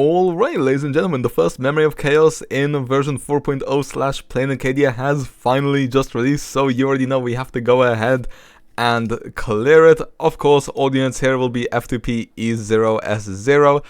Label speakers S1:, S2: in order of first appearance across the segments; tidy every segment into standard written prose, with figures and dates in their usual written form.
S1: Alright, ladies and gentlemen, the first Memory of Chaos in version 4.0/Plain Acadia has finally just released, so you already know we have to go ahead and clear it. Of course, all units here will be F2P E0S0.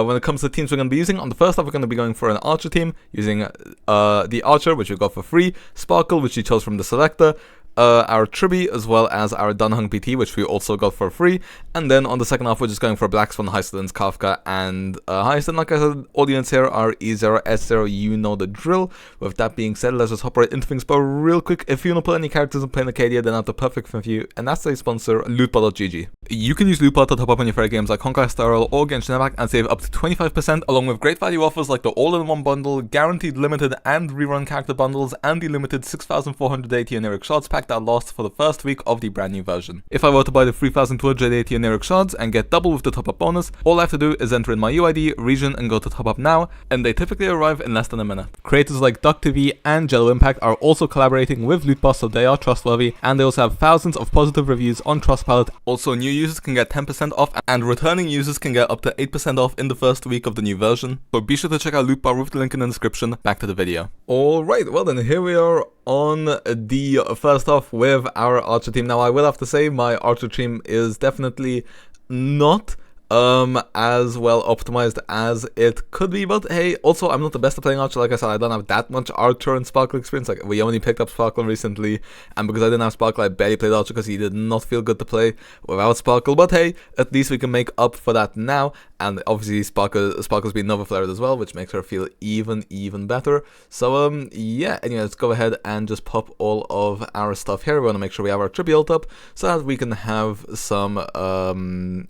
S1: When it comes to teams we're going to be using, on the first off we're going to be going for an Archer team, using the Archer, which we got for free, Sparkle, which we chose from the selector, our Tribbie, as well as our Heng PT, which we also got for free. And then on the second half, we're just going for BLACKSWAN, Hysilens, Kafka, and Hyacine. Like I said, audience here are E0S0, you know the drill. With that being said, let's just hop right into things. But real quick, if you want to play any characters in Plain Acadia, then I have the perfect for you, and that's a sponsor, lootbot.gg. You can use lootbot to top up on your favorite games like Honkai, Starl, or Genshin Impact and save up to 25%, along with great value offers like the all-in-one bundle, guaranteed limited and rerun character bundles, and the limited 6,480 generic shards pack that lasts for the first week of the brand new version. If I were to buy the 3,280 generic shards and get double with the top up bonus, all I have to do is enter in my UID, region, and go to top up now, and they typically arrive in less than a minute. Creators like DuckTV and Jello Impact are also collaborating with Lootbot, so they are trustworthy, and they also have thousands of positive reviews on Trustpilot. Also, new users can get 10% off, and returning users can get up to 8% off in the first week of the new version. So be sure to check out Lootbot with the link in the description. Back to the video. Alright, well then, here we are on the first off with our Archer team. Now I will have to say my Archer team is definitely not as well optimized as it could be, but hey, also I'm not the best at playing Archer. Like I said, I don't have that much Archer and Sparkle experience. Like, we only picked up Sparkle recently, and because I didn't have Sparkle, I barely played Archer because he did not feel good to play without Sparkle. But hey, at least we can make up for that now, and obviously Sparkle's been Nova Flared as well, which makes her feel even better. So yeah, anyway, let's go ahead and just pop all of our stuff here. We want to make sure we have our Tribbie ult up so that we can have some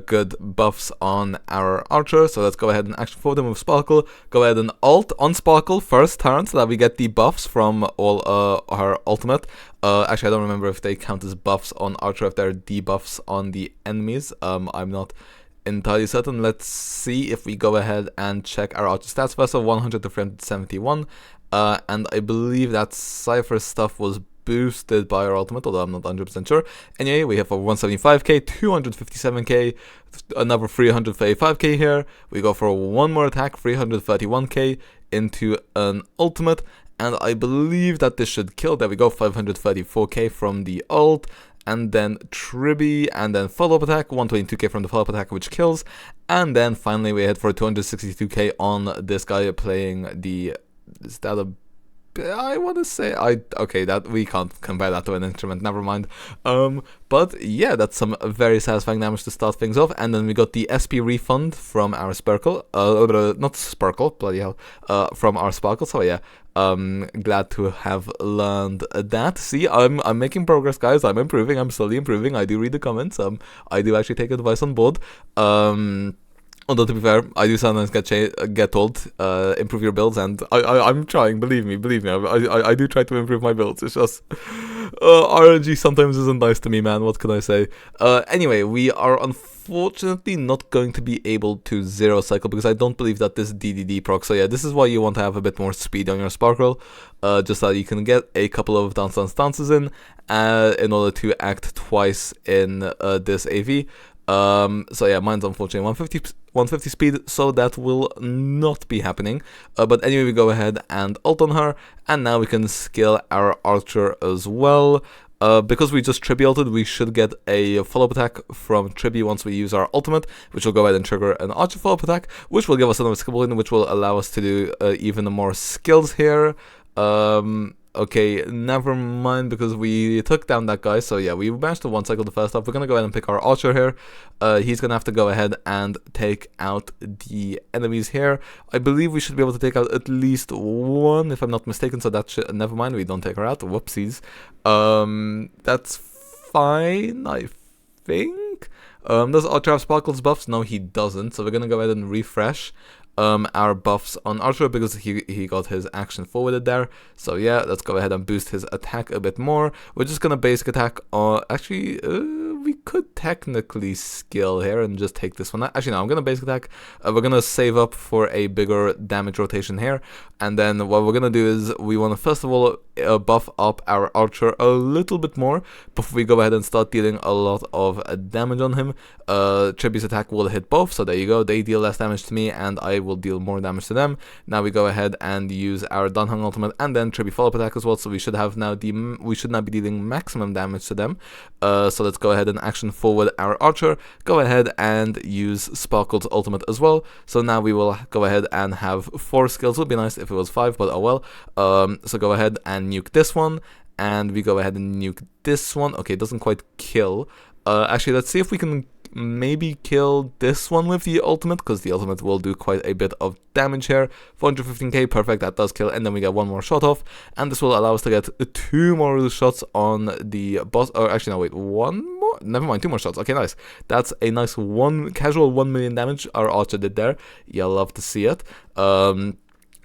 S1: good buffs on our Archer. So let's go ahead and action forward them with Sparkle. Go ahead and ult on Sparkle first turn so that we get the buffs from all her ultimate. Actually, I don't remember if they count as buffs on Archer, if they're debuffs on the enemies. I'm not entirely certain. Let's see if we go ahead and check our Archer stats first. So 100 to 371, and I believe that Cypher stuff was boosted by our ultimate, although I'm not 100% sure. Anyway, we have a 175k, 257k, another 335k here. We go for one more attack, 331k into an ultimate, and I believe that this should kill. There we go, 534k from the ult, and then Tribbie, and then follow-up attack, 122k from the follow-up attack, which kills, and then finally we head for 262k on this guy playing the, is that a, I want to say, okay, that we can't compare that to an instrument, never mind. But yeah, that's some very satisfying damage to start things off. And then we got the SP refund from our Sparkle, not Sparkle, bloody hell, from our Sparkle. So yeah, glad to have learned that. See, I'm making progress, guys. I'm improving. I'm slowly improving. I do read the comments. I do actually take advice on board. Although, to be fair, I do sometimes get told, improve your builds, and I'm trying, believe me, I do try to improve my builds. It's just, RNG sometimes isn't nice to me, man, what can I say? Anyway, we are unfortunately not going to be able to zero cycle, because I don't believe that this DDD proc, so yeah, this is why you want to have a bit more speed on your Sparkle, just so that you can get a couple of dance stances in order to act twice in this AV. So yeah, mine's unfortunately 150 speed, so that will not be happening. But anyway, we go ahead and ult on her, and now we can skill our Archer as well. Because we just Tribbie ulted, we should get a follow-up attack from Tribbie once we use our ultimate, which will go ahead and trigger an Archer follow-up attack, which will give us another skill in, which will allow us to do even more skills here. Okay, never mind, because we took down that guy, so yeah, we managed to one cycle the first off. We're gonna go ahead and pick our Archer here. He's gonna have to go ahead and take out the enemies here. I believe we should be able to take out at least one, if I'm not mistaken, so that should, never mind, we don't take her out, whoopsies. That's fine, I think. Does Archer have Sparkle's buffs? No, he doesn't, so we're gonna go ahead and refresh our buffs on Archer, because he got his action forwarded there. So yeah, let's go ahead and boost his attack a bit more. We're just gonna basic attack on, actually, we could technically skill here and just take this one. Actually, no, I'm gonna basic attack. We're gonna save up for a bigger damage rotation here, and then what we're gonna do is we want to first of all buff up our archer a little bit more before we go ahead and start dealing a lot of damage on him. Tribbie's attack will hit both, so there you go. They deal less damage to me, and I will deal more damage to them. Now we go ahead and use our Heng ultimate, and then Tribbie follow-up attack as well. So we should have now we should now be dealing maximum damage to them. So let's go ahead and action forward our archer. Go ahead and use Sparkle's ultimate as well. So now we will go ahead and have 4 skills. Would be nice if it was 5, but oh well. So go ahead and nuke this one, and we go ahead and nuke this one. Okay, it doesn't quite kill. Actually, let's see if we can maybe kill this one with the ultimate, because the ultimate will do quite a bit of damage here. 415k, perfect, that does kill, and then we get 1 more shot off, and this will allow us to get 2 more shots on the boss. Or actually, no, wait, 1 more? Never mind, 2 more shots. Okay, nice. That's a nice casual 1 million damage our archer did there. You'll love to see it.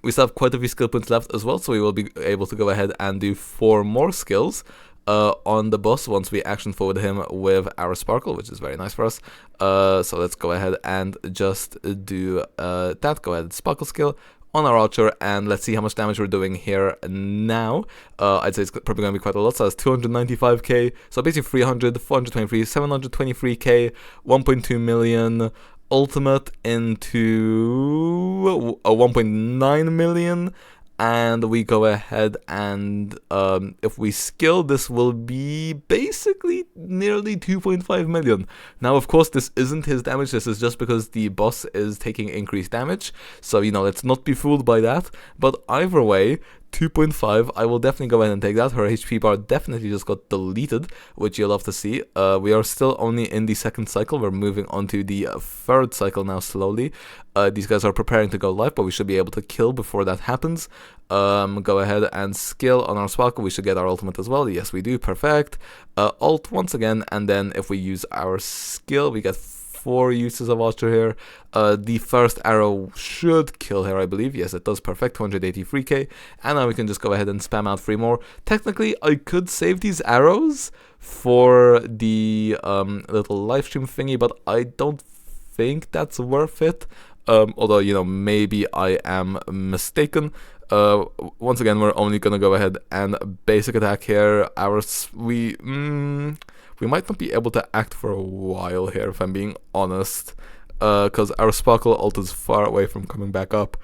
S1: We still have quite a few skill points left as well, so we will be able to go ahead and do 4 more skills on the boss once we action forward him with our sparkle, which is very nice for us. So let's go ahead and just do that. Go ahead, sparkle skill on our archer, and let's see how much damage we're doing here now. I'd say it's probably going to be quite a lot, so that's 295k, so basically 300, 423, 723k, 1.2 million, ultimate into 1.9 million, and we go ahead and if we skill, this will be basically nearly 2.5 million. Now, of course, this isn't his damage. This is just because the boss is taking increased damage. So, you know, let's not be fooled by that. But either way, 2.5, I will definitely go ahead and take that. Her HP bar definitely just got deleted, which you'll love to see. We are still only in the 2nd cycle. We're moving on to the 3rd cycle now slowly. These guys are preparing to go live, but we should be able to kill before that happens. Go ahead and skill on our sparkle. We should get our ultimate as well. Yes, we do. Perfect. Ult once again, and then if we use our skill, we get 4 uses of archer here. The first arrow should kill her, I believe. Yes, it does. Perfect. 283k. And now we can just go ahead and spam out 3 more. Technically, I could save these arrows for the little live stream thingy, but I don't think that's worth it. Although, you know, maybe I am mistaken. Once again, we're only gonna go ahead and basic attack here. We might not be able to act for a while here, if I'm being honest, because our sparkle ult is far away from coming back up.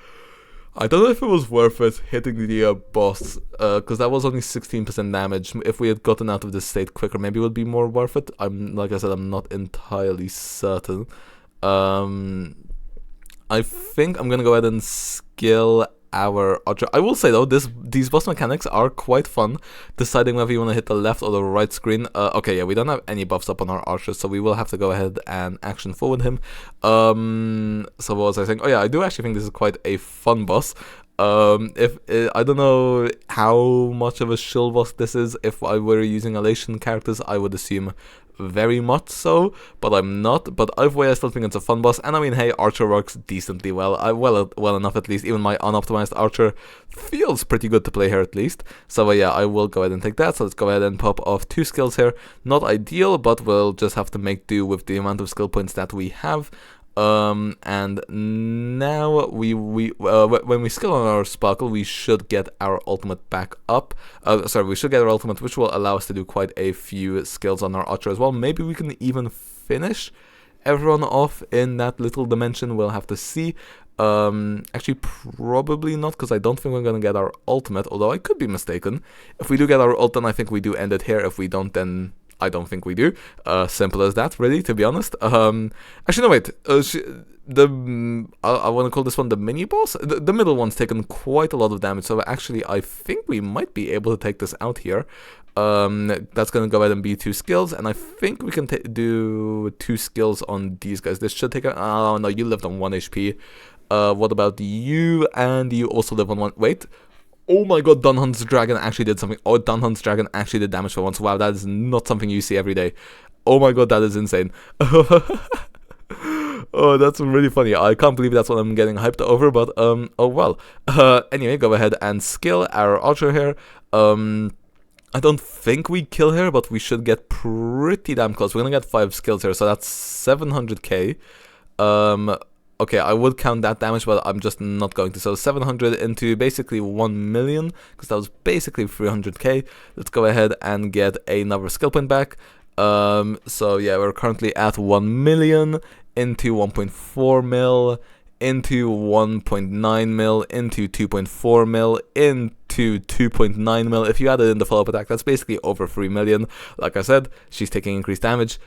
S1: I don't know if it was worth it hitting the boss, because that was only 16% damage. If we had gotten out of this state quicker, maybe it would be more worth it. Like I said, I'm not entirely certain. I think I'm gonna go ahead and skill our archer. I will say though, these boss mechanics are quite fun, deciding whether you want to hit the left or the right screen. Okay, yeah, we don't have any buffs up on our archer, so we will have to go ahead and action forward him. So what was I saying? Oh yeah, I do actually think this is quite a fun boss. I don't know how much of a shill boss this is. If I were using elation characters, I would assume very much so, but I'm not. But either way, I still think it's a fun boss, and I mean, hey, archer works decently well. Well enough at least. Even my unoptimized archer feels pretty good to play here at least. So yeah, I will go ahead and take that. So let's go ahead and pop off 2 skills here. Not ideal, but we'll just have to make do with the amount of skill points that we have. And now when we skill on our sparkle, we should get our ultimate back up. We should get our ultimate, which will allow us to do quite a few skills on our archer as well. Maybe we can even finish everyone off in that little dimension. We'll have to see. Actually, probably not, because I don't think we're gonna get our ultimate, although I could be mistaken. If we do get our ult, then I think we do end it here. If we don't, then I don't think we do. Simple as that, really, to be honest. Actually, no, wait. I want to call this one the mini boss. The middle one's taken quite a lot of damage, so actually, I think we might be able to take this out here. That's going to go ahead and be 2 skills, and I think we can do 2 skills on these guys. This should take a... Oh, no, you lived on 1 HP. What about you? And you also live on 1... Wait. Oh my god, Dunhunt's Dragon actually did something. Oh, Dunhunt's Dragon actually did damage for once. Wow, that is not something you see every day. Oh my god, that is insane. Oh, that's really funny. I can't believe that's what I'm getting hyped over, but oh well. Anyway, go ahead and skill our archer here. I don't think we kill her, but we should get pretty damn close. We're gonna get 5 skills here, so that's 700k. Okay, I would count that damage, but I'm just not going to. So 700 into basically 1 million, because that was basically 300k. Let's go ahead and get another skill point back. So yeah, we're currently at 1 million into 1.4 mil, into 1.9 mil, into 2.4 mil, into 2.9 mil. If you added in the follow-up attack, that's basically over 3 million. Like I said, she's taking increased damage.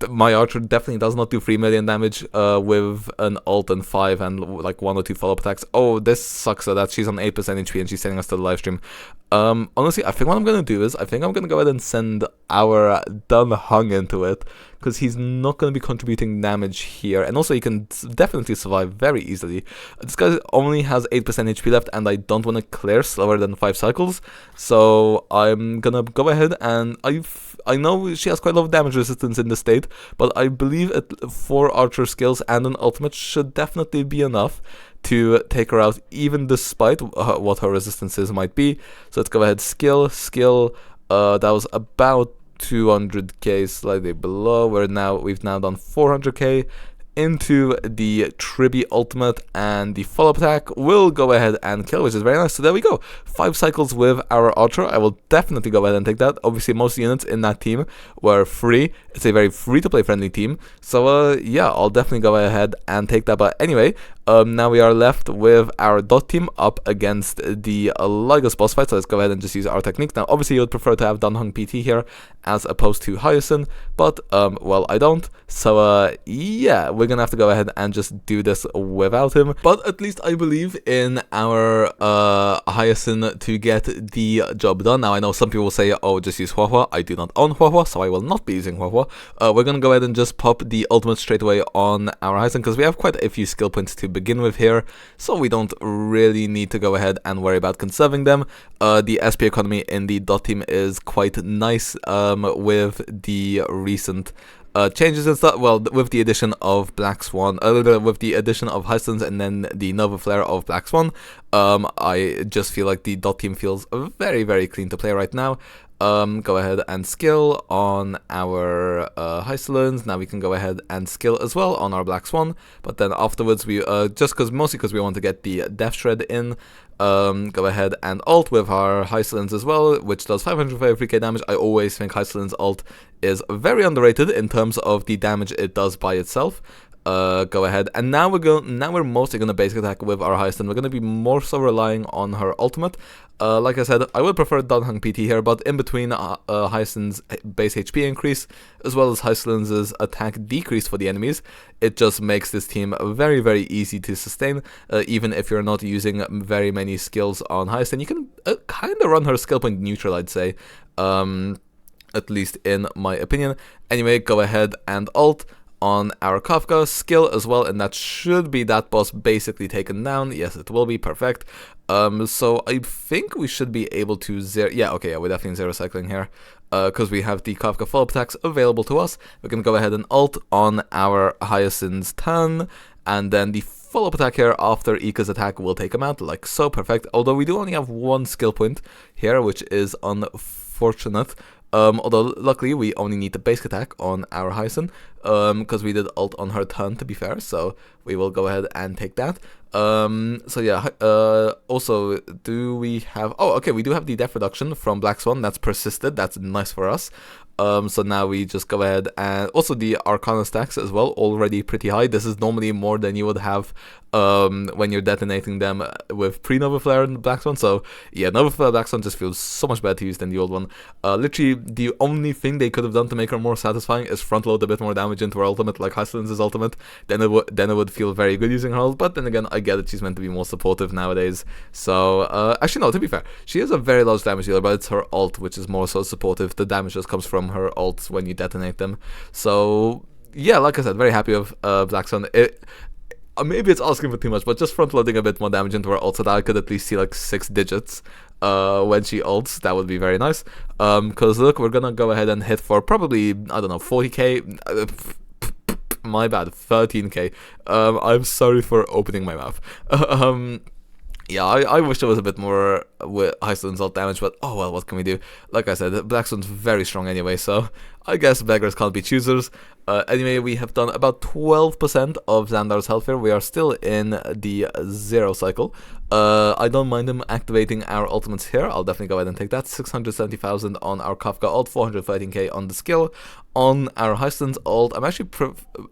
S1: My archer definitely does not do 3 million damage with an ult and 5 and like 1 or 2 follow-up attacks. Oh, this sucks so that she's on 8% HP and she's sending us to the live stream. Honestly, I think what I'm going to do is, I think I'm going to go ahead and send our done Heng into it, because he's not going to be contributing damage here, and also he can definitely survive very easily. This guy only has 8% HP left, and I don't want to clear slower than 5 cycles, so I'm going to go ahead and I know she has quite a lot of damage resistance in this state, but I believe 4 archer skills and an ultimate should definitely be enough to take her out, even despite what her resistances might be. So let's go ahead, skill, that was about 200k, slightly below. We've now done 400k into the Tribbie ultimate, and the follow-up attack will go ahead and kill, which is very nice. So there we go, 5 cycles with our archer. I will definitely go ahead and take that. Obviously most units in that team were free. It's a very free-to-play friendly team, so yeah, I'll definitely go ahead and take that. But anyway, now we are left with our dot team up against the Lygos boss fight, so let's go ahead and just use our techniques. Now obviously you would prefer to have done Heng PT here as opposed to Hyacine, but well, I don't, so yeah, we're gonna have to go ahead and just do this without him. But at least I believe in our Hyacine to get the job done. Now I know some people will say, oh, just use Hua. I do not own Hua, so I will not be using Hua. We're gonna go ahead and just pop the ultimate straight away on our Hyacine, because we have quite a few skill points to begin with here, so we don't really need to go ahead and worry about conserving them. The SP economy in the dot team is quite nice with the recent changes and stuff. Well, with the addition of BLACKSWAN, with the addition of Hysilens, and then the Nova Flare of BLACKSWAN, I just feel like the dot team feels very, very clean to play right now. Go ahead and skill on our Hysilens. Now we can go ahead and skill as well on our BLACKSWAN, but then afterwards we mostly because we want to get the Death Shred in, go ahead and ult with our Hysilens as well, which does 533k damage. I always think Hysilens ult is very underrated in terms of the damage it does by itself. Go ahead, and now we're mostly gonna basic attack with our Hyacine. We're gonna be more so relying on her ultimate. Like I said, I would prefer done Heng PT here, but in between Hyacine's base HP increase as well as Hysilens' attack decrease for the enemies, it just makes this team very, very easy to sustain. Even if you're not using very many skills on Hyacine, you can kind of run her skill point neutral, I'd say, at least in my opinion. Anyway, go ahead and ult on our Kafka, skill as well, and that should be that boss basically taken down. Yes, it will be perfect. So I think we should be able to we're definitely zero cycling here, because we have the Kafka follow-up attacks available to us. We can go ahead and ult on our Hyacine's turn, and then the follow-up attack here after Ika's attack will take him out, like so, perfect. Although we do only have 1 skill point here, which is unfortunate. Although luckily we only need the basic attack on our Hyacine, because we did ult on her turn, to be fair, so we will go ahead and take that. So yeah, also do we have, oh okay, we do have the death reduction from BLACKSWAN. That's persisted, that's nice for us. So now we just go ahead, and also the Arcana stacks as well, already pretty high. This is normally more than you would have when you're detonating them with pre-Nova Flare and BLACKSWAN. So yeah, Nova Flare BLACKSWAN just feels so much better to use than the old one. Literally the only thing they could have done to make her more satisfying is front load a bit more damage into her ultimate, like Hysilens' ultimate. Then it would feel very good using her ult. But then again, I get it, she's meant to be more supportive nowadays. So actually no, to be fair, she is a very large damage dealer, but it's her ult which is more so supportive. The damage just comes from her ults when you detonate them. So yeah, like I said, very happy with BLACKSWAN. Maybe it's asking for too much, but just front loading a bit more damage into her ult so that I could at least see like 6 digits when she ults, that would be very nice. Because look, we're gonna go ahead and hit for probably, I don't know, 40k. My bad, 13k. I'm sorry for opening my mouth. Yeah, I wish there was a bit more with Hysilens ult damage, but oh well, what can we do? Like I said, BLACKSWAN's very strong anyway, so I guess beggars can't be choosers. Anyway, we have done about 12% of Xandar's health here. We are still in the 0 cycle. I don't mind him activating our ultimates here. I'll definitely go ahead and take that. 670,000 on our Kafka ult, 413k on the skill. On our Hysilens ult, I'm actually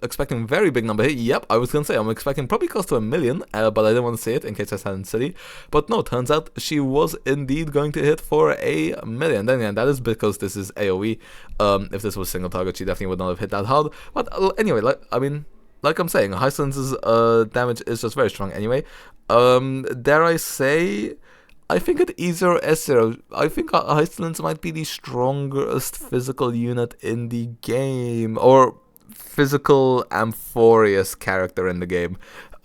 S1: expecting a very big number here. Yep, I was gonna say I'm expecting probably close to 1 million, but I didn't want to say it in case I said in city. But no, turns out she was indeed going to hit for 1 million. Then again, that is because this is AoE. If this was single target, she definitely would not have hit that hard. But anyway, like I'm saying, Hysilens' damage is just very strong anyway. Dare I say, I think at E0S0, I think Hysilens might be the strongest physical unit in the game, or physical Amphoreus character in the game.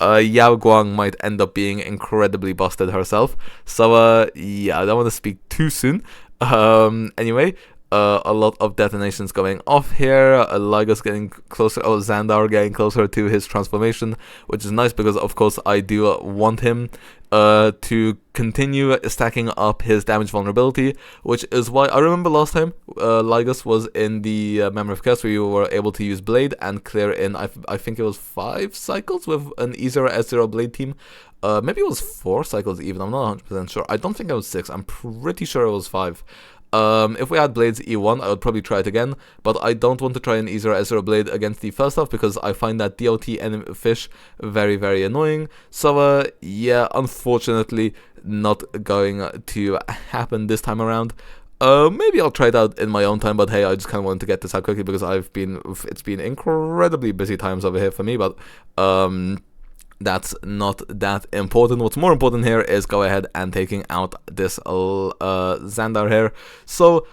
S1: Yao Guang might end up being incredibly busted herself, so yeah, I don't want to speak too soon. Anyway, a lot of detonations going off here. Lygus getting closer, Xandar getting closer to his transformation, which is nice because of course I do want him to continue stacking up his damage vulnerability, which is why I remember last time Lygus was in the Memory of Chaos, where you were able to use Blade and clear in, I think it was 5 cycles with an E0S0 Blade team. Maybe it was 4 cycles even, I'm not 100% sure. I don't think it was 6, I'm pretty sure it was 5. If we had Blades E1, I would probably try it again, but I don't want to try an E0S0 Blade against the first half because I find that DOT enemy fish very, very annoying. So, yeah, unfortunately, not going to happen this time around. Maybe I'll try it out in my own time, but hey, I just kind of wanted to get this out quickly because it's been incredibly busy times over here for me, but, that's not that important. What's more important here is go ahead and taking out this Xandar here. So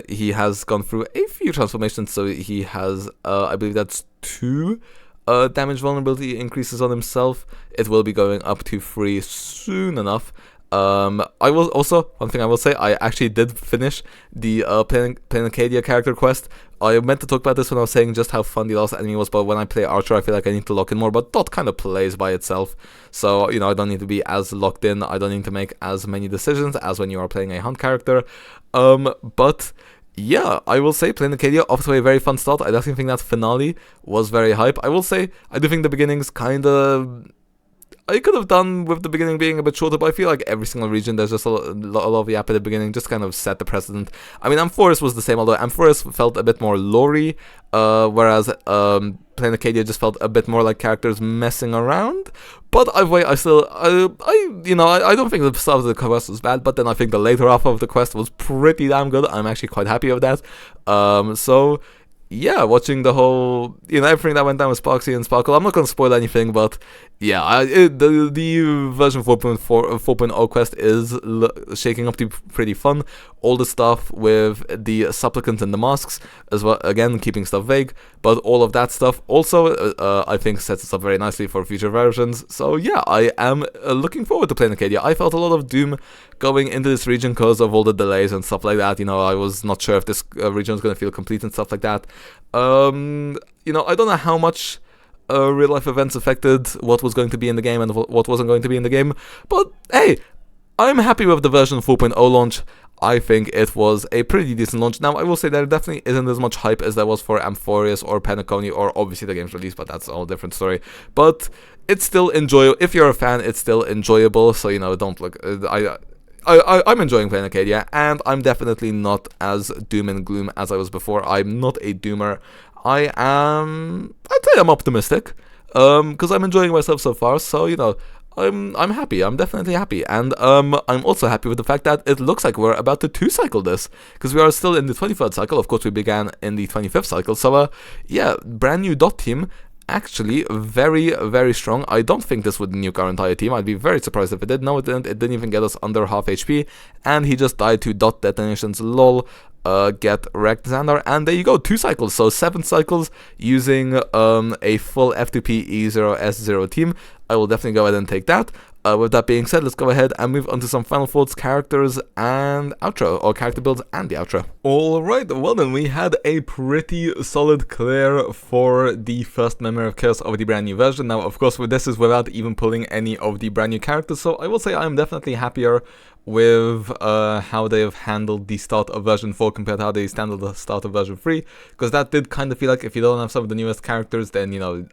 S1: he has gone through a few transformations, so he has I believe that's 2 damage vulnerability increases on himself. It will be going up to 3 soon enough. I will also, one thing I will say, I actually did finish the playing Acadia character quest. I meant to talk about this when I was saying just how fun the last enemy was, but when I play Archer, I feel like I need to lock in more, but Dot kind of plays by itself, so, you know, I don't need to be as locked in, I don't need to make as many decisions as when you are playing a Hunt character, but yeah, I will say playing Acadia off to a very fun start. I definitely think that finale was very hype. I will say, I do think the beginning's kinda... I could have done with the beginning being a bit shorter, but I feel like every single region there's just a lot of yap at the beginning, just kind of set the precedent. I mean, Amphoreus was the same, although Amphoreus felt a bit more lore-y, whereas playing Acadia just felt a bit more like characters messing around. But either way, I don't think the start of the quest was bad, but then I think the later half of the quest was pretty damn good. I'm actually quite happy with that. So... yeah, watching the whole, everything that went down with Sparksy and Sparkle, I'm not going to spoil anything, but yeah, the version 4.0 quest is shaking up to be pretty fun. All the stuff with the supplicants and the masks, as well, again, keeping stuff vague, but all of that stuff also, I think, sets us up very nicely for future versions. So yeah, I am looking forward to playing Acadia. I felt a lot of doom going into this region because of all the delays and stuff like that. I was not sure if this region was going to feel complete and stuff like that. I don't know how much real life events affected what was going to be in the game and what wasn't going to be in the game, but hey, I'm happy with the version 4.0 launch. I think it was a pretty decent launch. Now, I will say there definitely isn't as much hype as there was for Amphoreus or Penacony or obviously the game's release, but that's a whole different story. But it's still enjoyable. If you're a fan, it's still enjoyable, so, don't look... I'm enjoying playing Acadia, and I'm definitely not as doom and gloom as I was before. I'm not a doomer. I'd say I'm optimistic, because I'm enjoying myself so far, so, I'm happy. I'm definitely happy, and I'm also happy with the fact that it looks like we're about to 2-cycle this, because we are still in the 23rd cycle. Of course, we began in the 25th cycle, so, yeah, brand new dot team. Actually, very, very strong. I don't think this would nuke our entire team. I'd be very surprised if it did. No, it didn't. It didn't even get us under half HP. And he just died to dot detonations. Lol. Get wrecked, Xandar. And there you go. 2 cycles. So 7 cycles using a full F2P E0S0 team. I will definitely go ahead and take that. With that being said, let's go ahead and move on to some final thoughts, characters, and outro, or character builds and the outro. Alright, well then, we had a pretty solid clear for the first Memory of Chaos of the brand new version. Now, of course, this is without even pulling any of the brand new characters, so I will say I'm definitely happier with how they have handled the start of version 4 compared to how they handled the start of version 3, because that did kind of feel like if you don't have some of the newest characters, then, you know,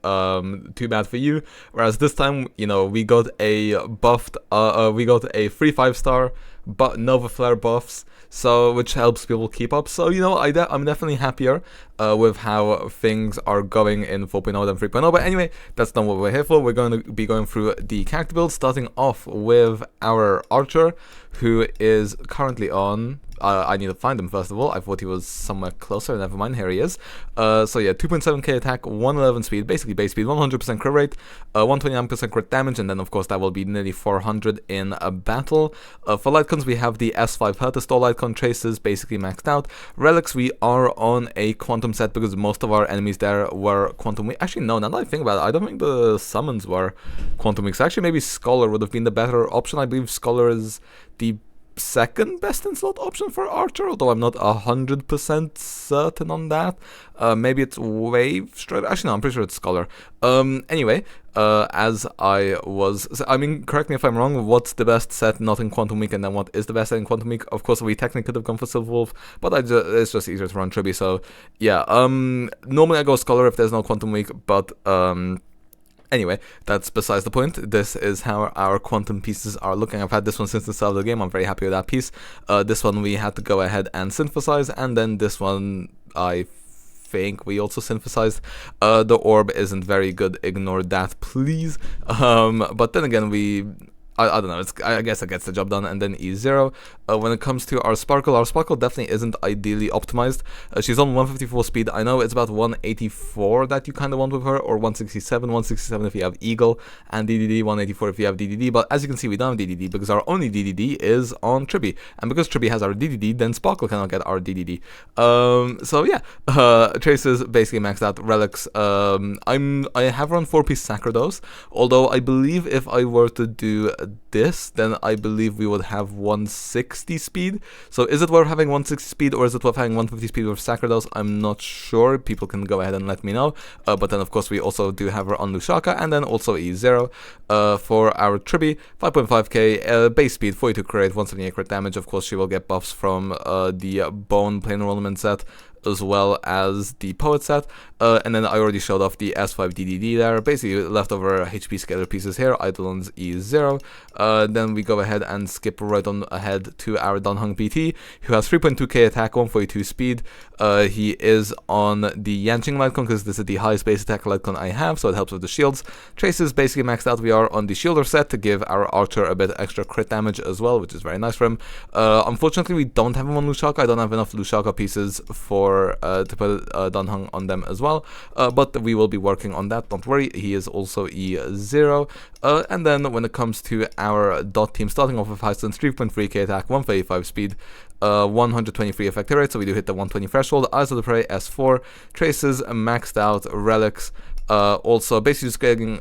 S1: too bad for you. Whereas this time, you know, we got a buffed, we got a 3 5-star, but Nova Flare buffs, so which helps people keep up. So, you know, I'm definitely happier with how things are going in 4.0 than 3.0. But anyway, that's not what we're here for. We're going to be going through the character build, starting off with our Archer, who is currently on... I need to find him first of all. I thought he was somewhere closer. Never mind, here he is. So yeah, 2.7k attack, 111 speed, basically base speed, 100% crit rate, 129% crit damage, and then of course that will be nearly 400 in a battle. For Lightcons, we have the S5 Hertastore Lightcon traces, basically maxed out. Relics, we are on a Quantum set because most of our enemies there were Quantum Weak. Actually, no, now that I think about it, I don't think the summons were Quantum Weak. So actually, maybe Scholar would have been the better option. I believe Scholar is the second best in slot option for Archer, although I'm not 100% certain on that. Maybe it's Wave Strider. Actually, no, I'm pretty sure it's Scholar. Anyway, as I was... I mean, correct me if I'm wrong, what's the best set not in Quantum Weak, and then what is the best set in Quantum Weak? Of course, we technically could have gone for Silver Wolf, but it's just easier to run Tribbie, so yeah. Normally I go Scholar if there's no Quantum Weak, but... Anyway, that's besides the point. This is how our quantum pieces are looking. I've had this one since the start of the game. I'm very happy with that piece. This one we had to go ahead and synthesize, and then this one I think we also synthesized. The orb isn't very good. Ignore that, please. But then again, I don't know, I guess it gets the job done. And then E0. When it comes to our Sparkle definitely isn't ideally optimized. She's on 154 speed. I know it's about 184 that you kind of want with her, or 167 if you have Eagle, and DDD, 184 if you have DDD. But as you can see, we don't have DDD because our only DDD is on Tribbie. And because Tribbie has our DDD, then Sparkle cannot get our DDD. So yeah, traces basically maxed out. Relics, I have run 4-piece Sacrados, although I believe if I were to do this, then I believe we would have 160 speed. So is it worth having 160 speed, or is it worth having 150 speed with Sacrados? I'm not sure. People can go ahead and let me know. But then of course we also do have her on Lushaka, and then also E0. For our Tribbie, 5.5k base speed, 42 crit, 178 crit damage. Of course she will get buffs from the Bone Plane Enrollment set, as well as the Poet set, and then I already showed off the S5 DDD there, basically leftover HP scalar pieces here, Hysilens E0. Then we go ahead and skip right on ahead to our Heng PT, who has 3.2k attack, 142 speed. He is on the Yanqing Lightcon because this is the highest base attack Lightcon I have, so it helps with the shields. Traces basically maxed out. We are on the Shielder set to give our Archer a bit extra crit damage as well, which is very nice for him. Unfortunately, we don't have him on Lushaka. I don't have enough Lushaka pieces for to put Heng on them as well, but we will be working on that, don't worry. He is also E0. And then when it comes to our dot team, starting off with Hysilens, 3.3k attack, 135 speed, 123 effective rate, so we do hit the 120 threshold. Eyes of the Prey S4, traces maxed out, relics. Also basically just getting,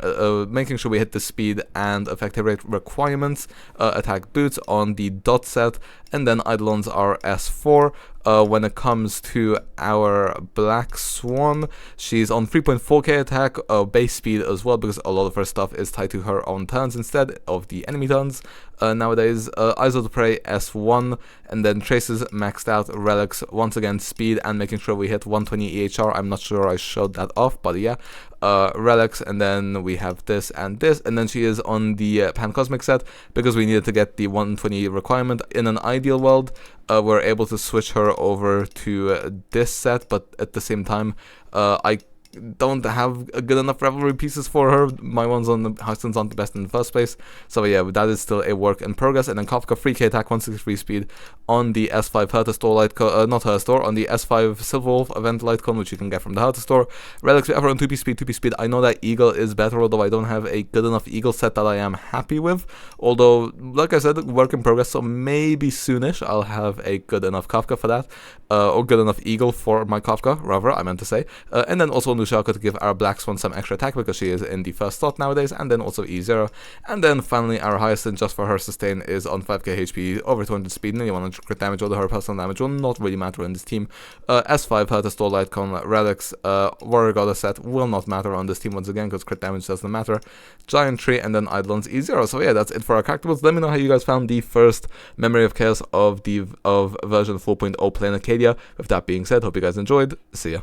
S1: making sure we hit the speed and effective rate requirements. Attack boots on the dot set, and then Eidolons are S4. When it comes to our Black Swan, she's on 3.4k attack, base speed as well, because a lot of her stuff is tied to her own turns instead of the enemy turns. Nowadays, Eyes of the Prey S1, and then traces maxed out, relics, once again speed and making sure we hit 120 EHR. I'm not sure I showed that off, but yeah. Relics, and then we have this, and then she is on the Pan-Cosmic set because we needed to get the 120 requirement. In an ideal world, we're able to switch her over to this set, but at the same time, I don't have a good enough revelry pieces for her. My ones on the Hysilens aren't the best in the first place, so yeah, that is still a work in progress. And then Kafka, 3k attack, 163 speed on the S5 Hertastore Lightcon, not Hertastore, on the S5 Silver Wolf event Lightcon, which you can get from the Hertastore. Relics, we have her on 2p speed. I know that Eagle is better, although I don't have a good enough Eagle set that I am happy with, although like I said, work in progress, so maybe soonish I'll have a good enough Kafka for that, or good enough Eagle for my Kafka, rather, I meant to say. And then also on Luciaco to give our Black Swan some extra attack because she is in the first slot nowadays, and then also E0. And then finally our Hyacine, just for her sustain, is on 5k HP, over 200 speed, nearly 100 crit damage, although her personal damage will not really matter in this team. S5, her to store light cone, relics, warrior goddess set will not matter on this team once again because crit damage doesn't matter. Giant tree, and then Eidolon's E0. So yeah, that's it for our characters. Let me know how you guys found the first Memory of Chaos of version 4.0 playing Arcadia. With that being said, hope you guys enjoyed. See ya.